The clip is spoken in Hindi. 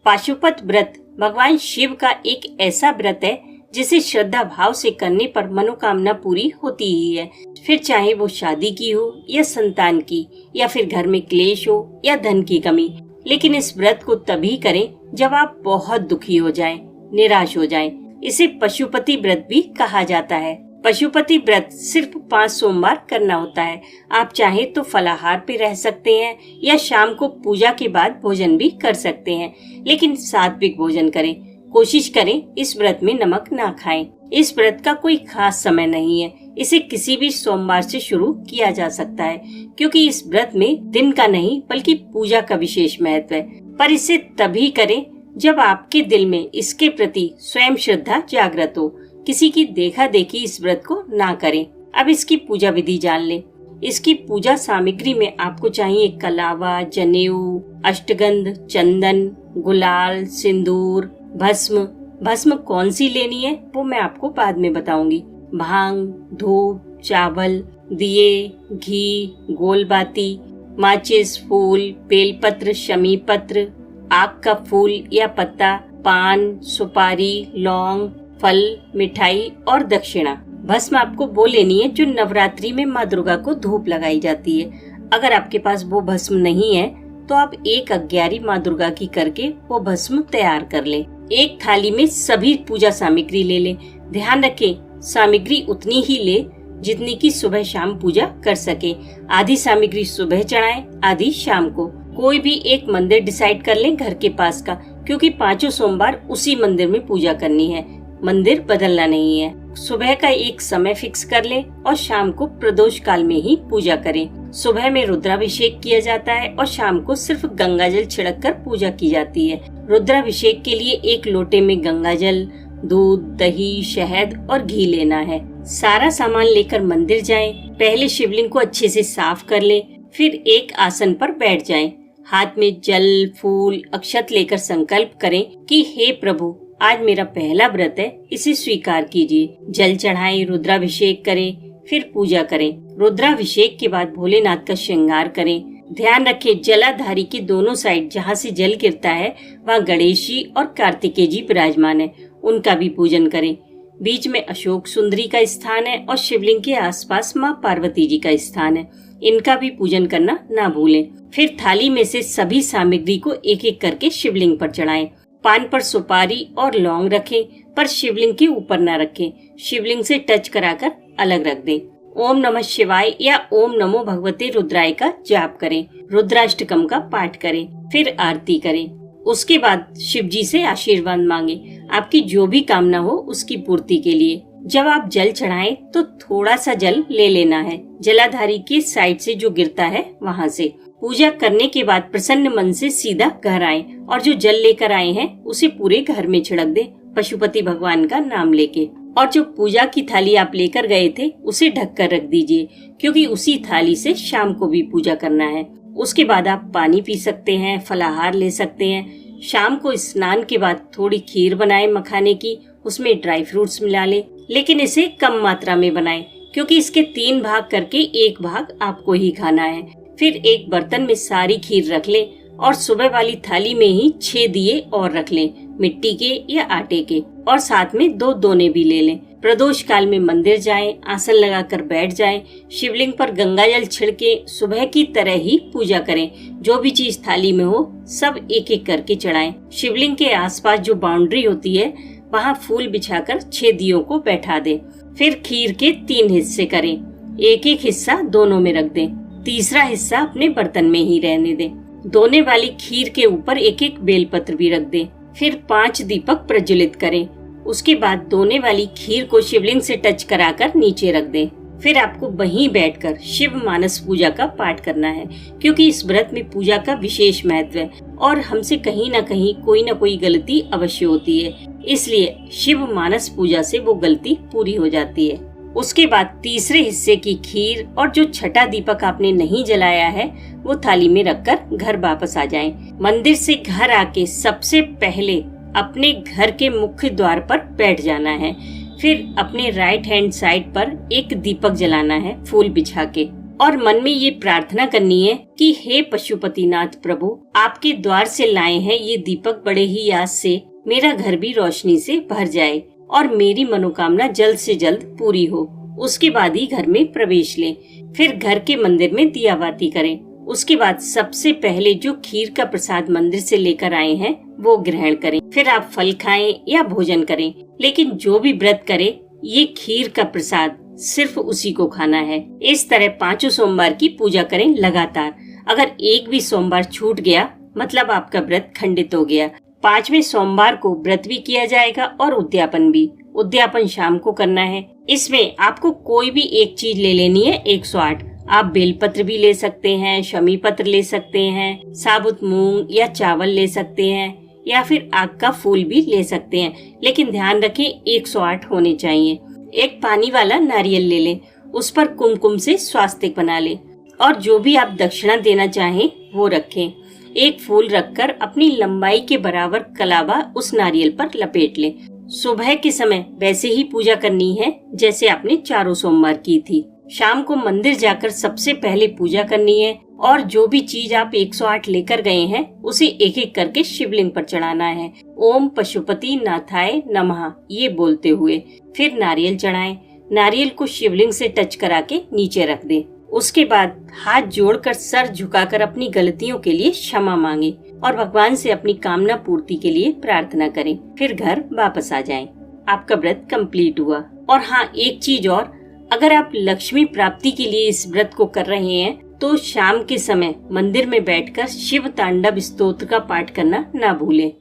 पाशुपत व्रत भगवान शिव का एक ऐसा व्रत है जिसे श्रद्धा भाव से करने पर मनोकामना पूरी होती ही है। फिर चाहे वो शादी की हो या संतान की, या फिर घर में क्लेश हो या धन की कमी। लेकिन इस व्रत को तभी करें जब आप बहुत दुखी हो जाएं, निराश हो जाएं। इसे पशुपति व्रत भी कहा जाता है। पशुपति व्रत सिर्फ 5 सोमवार करना होता है। आप चाहे तो फलाहार पे रह सकते हैं या शाम को पूजा के बाद भोजन भी कर सकते हैं, लेकिन सात्विक भोजन करें। कोशिश करें इस व्रत में नमक ना खाएं। इस व्रत का कोई खास समय नहीं है। इसे किसी भी सोमवार से शुरू किया जा सकता है, क्योंकि इस व्रत में दिन का नहीं बल्कि पूजा का विशेष महत्व है। पर इसे तभी करें जब आपके दिल में इसके प्रति स्वयं श्रद्धा जागृत हो। किसी की देखा देखी इस व्रत को ना करें। अब इसकी पूजा विधि जान लें। इसकी पूजा सामग्री में आपको चाहिए कलावा, जनेऊ, अष्टगंध, चंदन, गुलाल, सिंदूर, भस्म। भस्म कौन सी लेनी है वो मैं आपको बाद में बताऊंगी। भांग, धूप, चावल, दिए, घी, गोलबाती, माचिस, फूल, बेलपत्र, शमी पत्र, आक का फूल या पत्ता, पान, सुपारी, लौंग, फल, मिठाई और दक्षिणा। भस्म आपको वो लेनी है जो नवरात्रि में माँ दुर्गा को धूप लगाई जाती है। अगर आपके पास वो भस्म नहीं है तो आप एक अग्यारी माँ दुर्गा की करके वो भस्म तैयार कर लें। एक थाली में सभी पूजा सामग्री ले लें। ध्यान रखें सामग्री उतनी ही ले जितनी की सुबह शाम पूजा कर सके। आधी सामग्री सुबह चढ़ाएं, आधी शाम को। कोई भी एक मंदिर डिसाइड कर लें घर के पास का, क्योंकि 5 सोमवार उसी मंदिर में पूजा करनी है। मंदिर बदलना नहीं है। सुबह का एक समय फिक्स कर लें और शाम को प्रदोष काल में ही पूजा करें। सुबह में रुद्राभिषेक किया जाता है और शाम को सिर्फ गंगाजल छिड़क कर पूजा की जाती है। रुद्राभिषेक के लिए 1 लोटे में गंगाजल, दूध, दही, शहद और घी लेना है। सारा सामान लेकर मंदिर जाएं। पहले शिवलिंग को अच्छे से साफ कर लें, फिर एक आसन पर बैठ जाएं। हाथ में जल, फूल, अक्षत लेकर संकल्प करें कि हे प्रभु, आज मेरा पहला व्रत है, इसे स्वीकार कीजिए। जल चढ़ाएं, रुद्राभिषेक करें, फिर पूजा करें। रुद्राभिषेक के बाद भोलेनाथ का श्रृंगार करें। ध्यान रखें जलाधारी के दोनों साइड जहाँ से जल गिरता है वहाँ गणेश जी और कार्तिकेय जी विराजमान है, उनका भी पूजन करें। बीच में अशोक सुंदरी का स्थान है और शिवलिंग के आसपास माँ पार्वती जी का स्थान है, इनका भी पूजन करना ना भूलें। फिर थाली में से सभी सामग्री को एक एक करके शिवलिंग पर चढ़ाएं। पान पर सुपारी और लौंग रखें, पर शिवलिंग के ऊपर न रखें। शिवलिंग से टच कराकर अलग रख दें। ओम नमः शिवाय या ओम नमो भगवते रुद्राय का जाप करें। रुद्राष्टकम का पाठ करें, फिर आरती करें। उसके बाद शिव जी से आशीर्वाद मांगे, आपकी जो भी कामना हो उसकी पूर्ति के लिए। जब आप जल चढ़ाएं तो थोड़ा सा जल ले लेना है, जलाधारी के साइड से जो गिरता है वहाँ से। पूजा करने के बाद प्रसन्न मन से सीधा घर आएं और जो जल लेकर आए हैं उसे पूरे घर में छिड़क दें, पशुपति भगवान का नाम लेके। और जो पूजा की थाली आप लेकर गए थे उसे ढक कर रख दीजिए, क्योंकि उसी थाली से शाम को भी पूजा करना है। उसके बाद आप पानी पी सकते हैं, फलाहार ले सकते हैं। शाम को स्नान के बाद थोड़ी खीर बनाएं मखाने की, उसमें ड्राई फ्रूट्स मिला लें, लेकिन इसे कम मात्रा में बनाएं, क्योंकि इसके 3 भाग करके 1 भाग आपको ही खाना है। फिर एक बर्तन में सारी खीर रख लें और सुबह वाली थाली में ही 6 दिए और रख लें, मिट्टी के या आटे के, और साथ में 2 दोने भी ले लें। प्रदोष काल में मंदिर जाएं, आसन लगाकर बैठ जाएं, शिवलिंग पर गंगाजल छिड़के सुबह की तरह ही पूजा करें। जो भी चीज थाली में हो सब एक एक करके चढ़ाएं। शिवलिंग के आसपास जो बाउंड्री होती है वहाँ फूल बिछाकर 6 दियों को बैठा दें। फिर खीर के 3 हिस्से करें, एक एक हिस्सा दोनों में रख दें, तीसरा हिस्सा अपने बर्तन में ही रहने दें। दोने वाली खीर के ऊपर एक एक बेलपत्र भी रख दें। फिर 5 दीपक प्रज्वलित करें। उसके बाद दोने वाली खीर को शिवलिंग से टच कराकर नीचे रख दें। फिर आपको वहीं बैठकर शिव मानस पूजा का पाठ करना है, क्योंकि इस व्रत में पूजा का विशेष महत्व है और हमसे कहीं न कहीं कोई न कोई गलती अवश्य होती है, इसलिए शिव मानस पूजा से वो गलती पूरी हो जाती है। उसके बाद तीसरे हिस्से की खीर और जो छठा दीपक आपने नहीं जलाया है वो थाली में रखकर घर वापस आ जाएं। मंदिर से घर आके सबसे पहले अपने घर के मुख्य द्वार पर बैठ जाना है। फिर अपने राइट हैंड साइड पर एक दीपक जलाना है फूल बिछा के। और मन में ये प्रार्थना करनी है कि हे पशुपतिनाथ प्रभु, आपके द्वार से लाए हैं ये दीपक बड़े ही याद से मेरा घर भी रोशनी से भर जाए और मेरी मनोकामना जल्द से जल्द पूरी हो। उसके बाद ही घर में प्रवेश लें। फिर घर के मंदिर में दिया बाती करें। उसके बाद सबसे पहले जो खीर का प्रसाद मंदिर से लेकर आए हैं वो ग्रहण करें। फिर आप फल खाएं या भोजन करें, लेकिन जो भी व्रत करे ये खीर का प्रसाद सिर्फ उसी को खाना है। इस तरह 5 सोमवार की पूजा करें लगातार। अगर एक भी सोमवार छूट गया मतलब आपका व्रत खंडित हो गया। 5वें सोमवार को व्रत भी किया जाएगा और उद्यापन भी। उद्यापन शाम को करना है। इसमें आपको कोई भी एक चीज ले लेनी है 108। आप बेलपत्र भी ले सकते हैं, शमी पत्र ले सकते हैं, साबुत मूंग या चावल ले सकते हैं या फिर आग का फूल भी ले सकते हैं, लेकिन ध्यान रखें 108 होने चाहिए। एक पानी वाला नारियल ले लें, उस पर कुमकुम से स्वास्तिक बना लें और जो भी आप दक्षिणा देना चाहें वो रखें। एक फूल रखकर अपनी लंबाई के बराबर कलावा उस नारियल पर लपेट लें। सुबह के समय वैसे ही पूजा करनी है जैसे आपने 4 सोमवार की थी। शाम को मंदिर जाकर सबसे पहले पूजा करनी है और जो भी चीज आप 108 लेकर गए हैं उसे एक एक करके शिवलिंग पर चढ़ाना है। ओम पशुपति नाथाय नमः ये बोलते हुए फिर नारियल चढ़ाएं। नारियल को शिवलिंग से टच करा के नीचे रख दें। उसके बाद हाथ जोड़कर सर झुकाकर अपनी गलतियों के लिए क्षमा मांगे और भगवान से अपनी कामना पूर्ति के लिए प्रार्थना करें। फिर घर वापस आ जाएं। आपका व्रत कंप्लीट हुआ। और हाँ, एक चीज और, अगर आप लक्ष्मी प्राप्ति के लिए इस व्रत को कर रहे हैं तो शाम के समय मंदिर में बैठकर शिव तांडव स्तोत्र का पाठ करना ना भूलें।